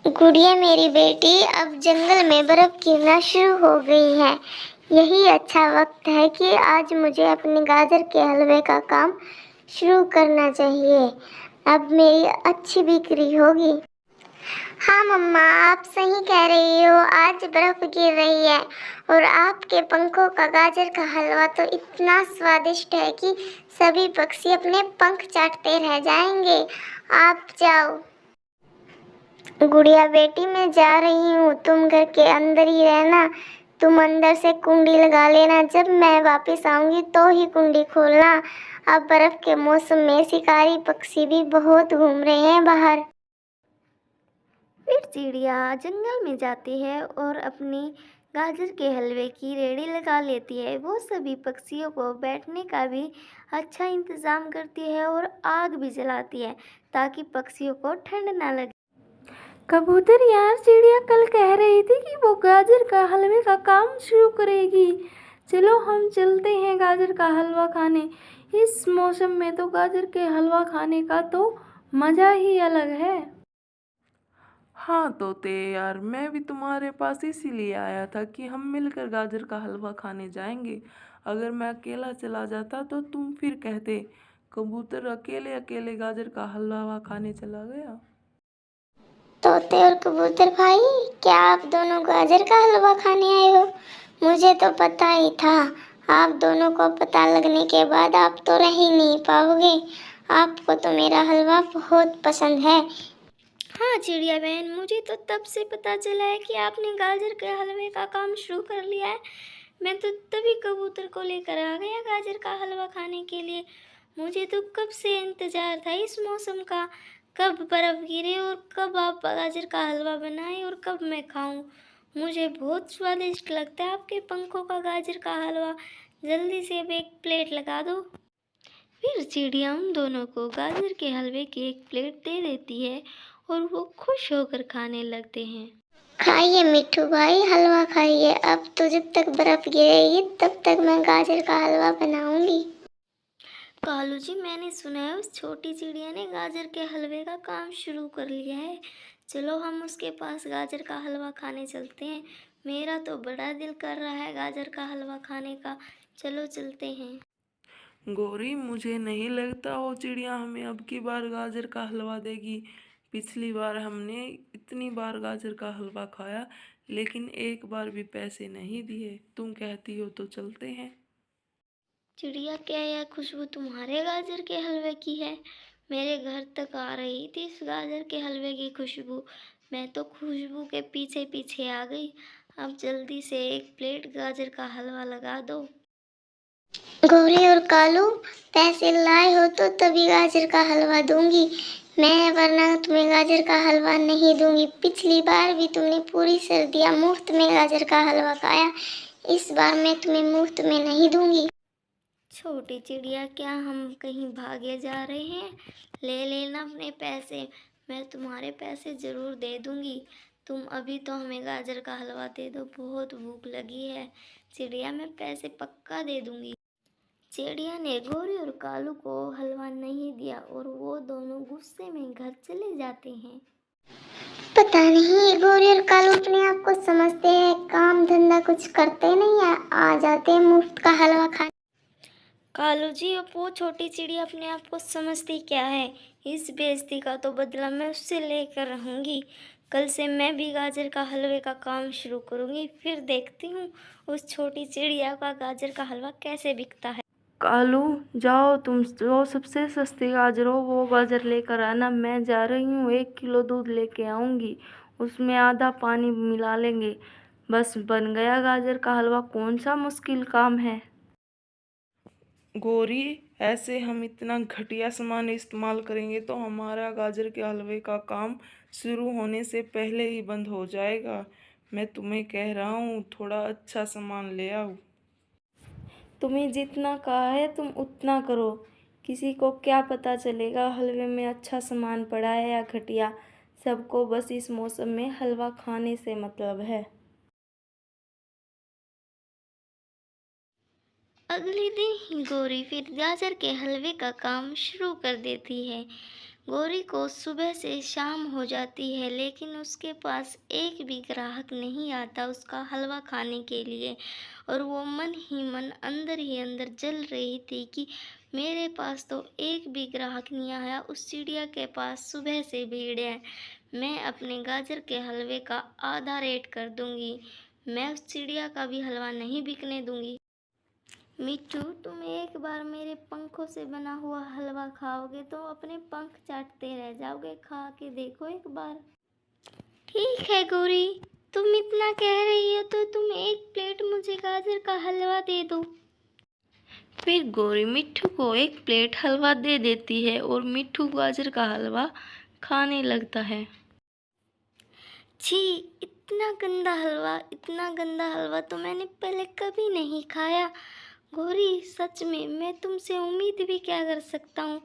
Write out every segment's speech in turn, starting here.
गुड़िया मेरी बेटी, अब जंगल में बर्फ गिरना शुरू हो गई है। यही अच्छा वक्त है कि आज मुझे अपने गाजर के हलवे का काम शुरू करना चाहिए। अब मेरी अच्छी बिक्री होगी। हाँ मम्मा, आप सही कह रही हो। आज बर्फ गिर रही है और आपके पंखों का गाजर का हलवा तो इतना स्वादिष्ट है कि सभी पक्षी अपने पंख चाटते रह जाएंगे। आप जाओ। गुड़िया बेटी, मैं जा रही हूँ, तुम घर के अंदर ही रहना। तुम अंदर से कुंडी लगा लेना, जब मैं वापस आऊंगी तो ही कुंडी खोलना। अब बर्फ के मौसम में शिकारी पक्षी भी बहुत घूम रहे हैं बाहर। फिर चिड़िया जंगल में जाती है और अपनी गाजर के हलवे की रेडी लगा लेती है। वो सभी पक्षियों को बैठने का भी अच्छा इंतज़ाम करती है और आग भी जलाती है ताकि पक्षियों को ठंड ना लगे। कबूतर यार, चिड़िया कल कह रही थी कि वो गाजर का हलवे का काम शुरू करेगी। चलो हम चलते हैं गाजर का हलवा खाने। इस मौसम में तो गाजर के हलवा खाने का तो मज़ा ही अलग है। हाँ तोते यार, मैं भी तुम्हारे पास इसीलिए आया था कि हम मिलकर गाजर का हलवा खाने जाएंगे। अगर मैं अकेला चला जाता तो तुम फिर कहते कबूतर अकेले अकेले गाजर का हलवा खाने चला गया। तोते और कबूतर भाई, क्या आप दोनों गाजर का हलवा खाने आए हो? मुझे तो पता ही था। आप दोनों को पता लगने के बाद आप तो रह ही नहीं पाओगे। आपको तो मेरा हलवा बहुत पसंद है। हाँ चिड़िया बहन, मुझे तो तब से पता चला है कि आपने गाजर के हलवे का काम शुरू कर लिया है। मैं तो तभी कबूतर को लेकर आ गया गाजर का हलवा खाने के लिए। मुझे तो कब से इंतज़ार था इस मौसम का, कब बर्फ़ गिरे और कब आप गाजर का हलवा बनाएं और कब मैं खाऊं। मुझे बहुत स्वादिष्ट लगता है आपके पंखों का गाजर का हलवा। जल्दी से अब एक प्लेट लगा दो। फिर चिड़िया उन दोनों को गाजर के हलवे की एक प्लेट दे देती है और वो खुश होकर खाने लगते हैं। खाइए मिट्ठू भाई, हलवा खाइए। अब तो जब तक बर्फ गिरेगी तब तक मैं गाजर का हलवा बनाऊंगी। कालू जी, मैंने सुना है उस छोटी चिड़िया ने गाजर के हलवे का काम शुरू कर लिया है। चलो हम उसके पास गाजर का हलवा खाने चलते हैं। मेरा तो बड़ा दिल कर रहा है गाजर का हलवा खाने का। चलो चलते हैं। गौरी, मुझे नहीं लगता वो चिड़िया हमें अब की बार गाजर का हलवा देगी। पिछली बार हमने इतनी बार गाजर का हलवा खाया लेकिन एक बार भी पैसे नहीं दिए। तुम कहती हो तो चलते हैं। चिड़िया, क्या यह खुशबू तुम्हारे गाजर के हलवे की है? मेरे घर तक आ रही थी इस गाजर के हलवे की खुशबू। मैं तो खुशबू के पीछे पीछे आ गई। अब जल्दी से एक प्लेट गाजर का हलवा लगा दो। गौरी और कालू, पैसे लाए हो तो तभी गाजर का हलवा दूंगी मैं, वरना तुम्हें गाजर का हलवा नहीं दूंगी। पिछली बार भी तुमने पूरी सर्दियां मुफ्त में गाजर का हलवा खाया। इस बार मैं तुम्हें मुफ्त में नहीं दूंगी। छोटी चिड़िया, क्या हम कहीं भागे जा रहे हैं? ले लेना अपने पैसे। मैं तुम्हारे पैसे ज़रूर दे दूंगी। तुम अभी तो हमें गाजर का हलवा दे दो, बहुत भूख लगी है। चिड़िया, मैं पैसे पक्का दे दूंगी। चिड़िया ने गोरी और कालू को हलवा नहीं दिया और वो दोनों गुस्से में घर चले जाते हैं। पता नहीं, गौरी और कालू अपने आप को समझते हैं, काम धंधा कुछ करते नहीं है, आ जाते हैं मुफ्त का हलवा खाने। कालू जी, अब वो छोटी चिड़िया अपने आप को समझती क्या है? इस बेइज्जती का तो बदला मैं उससे लेकर रहूंगी। कल से मैं भी गाजर का हलवे का काम शुरू करूंगी, फिर देखती हूँ उस छोटी चिड़िया का गाजर का हलवा कैसे बिकता है। कालू, जाओ तुम जो सबसे सस्ती गाजर हो वो गाजर लेकर आना। मैं जा रही हूँ, 1 किलो दूध लेके आऊँगी, उसमें आधा पानी मिला लेंगे, बस बन गया गाजर का हलवा। कौन सा मुश्किल काम है। गौरी, ऐसे हम इतना घटिया सामान इस्तेमाल करेंगे तो हमारा गाजर के हलवे का काम शुरू होने से पहले ही बंद हो जाएगा। मैं तुम्हें कह रहा हूँ, थोड़ा अच्छा सामान ले आओ। तुम्हें जितना कहा है तुम उतना करो। किसी को क्या पता चलेगा हलवे में अच्छा सामान पड़ा है या घटिया। सबको बस इस मौसम में हलवा खाने से मतलब है। अगले दिन ही गौरी फिर गाजर के हलवे का काम शुरू कर देती है। गौरी को सुबह से शाम हो जाती है लेकिन उसके पास एक भी ग्राहक नहीं आता उसका हलवा खाने के लिए, और वो मन ही मन अंदर ही अंदर जल रही थी कि मेरे पास तो एक भी ग्राहक नहीं आया, उस चिड़िया के पास सुबह से भीड़ है। मैं अपने गाजर के हलवे का आधा रेट कर दूंगी। मैं उस चिड़िया का भी हलवा नहीं बिकने दूंगी। मिट्ठू, तुम एक बार मेरे पंखों से बना हुआ हलवा खाओगे तो अपने पंख चाटते रह जाओगे। खा के देखो एक बार। ठीक है गौरी, तुम इतना कह रही हो तो तुम एक प्लेट मुझे गाजर का हलवा दे दो। फिर गौरी मिट्ठू को एक प्लेट हलवा दे देती है और मिट्ठू गाजर का हलवा खाने लगता है। छी, इतना गंदा हलवा तो मैंने पहले कभी नहीं खाया। गौरी, सच में मैं तुमसे उम्मीद भी क्या कर सकता हूँ।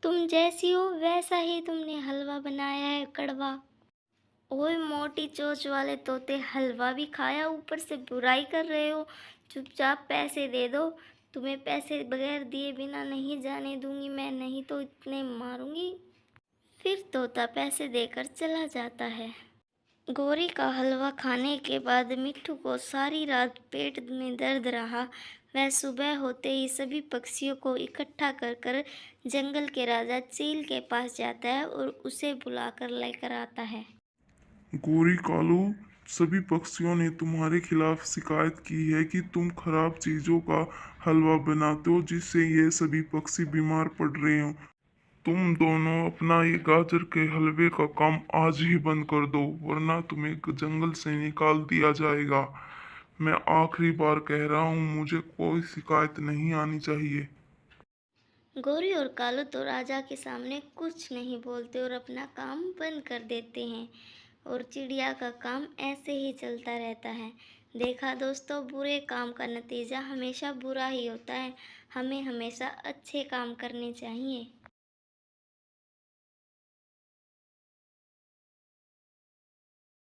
तुम जैसी हो वैसा ही तुमने हलवा बनाया है, कड़वा। ओए मोटी चोंच वाले तोते, हलवा भी खाया ऊपर से बुराई कर रहे हो। चुपचाप पैसे दे दो। तुम्हें पैसे बगैर दिए बिना नहीं जाने दूंगी मैं, नहीं तो इतने मारूंगी। फिर तोता पैसे देकर चला जाता है। गौरी का हलवा खाने के बाद मिट्ठू को सारी रात पेट में दर्द रहा। वह सुबह होते ही सभी पक्षियों को इकट्ठा कर कर जंगल के राजा चील के पास जाता है और उसे बुलाकर लेकर आता है। गोरी कालू, सभी पक्षियों ने तुम्हारे खिलाफ शिकायत की है कि तुम खराब चीजों का हलवा बनाते हो जिससे ये सभी पक्षी बीमार पड़ रहे हो। तुम दोनों अपना ये गाजर के हलवे का काम आज ही बंद कर दो, वरना तुम्हें जंगल से निकाल दिया जाएगा। मैं आखिरी बार कह रहा हूँ, मुझे कोई शिकायत नहीं आनी चाहिए। गौरी और कालू तो राजा के सामने कुछ नहीं बोलते और अपना काम बंद कर देते हैं, और चिड़िया का काम ऐसे ही चलता रहता है। देखा दोस्तों, बुरे काम का नतीजा हमेशा बुरा ही होता है। हमें हमेशा अच्छे काम करने चाहिए।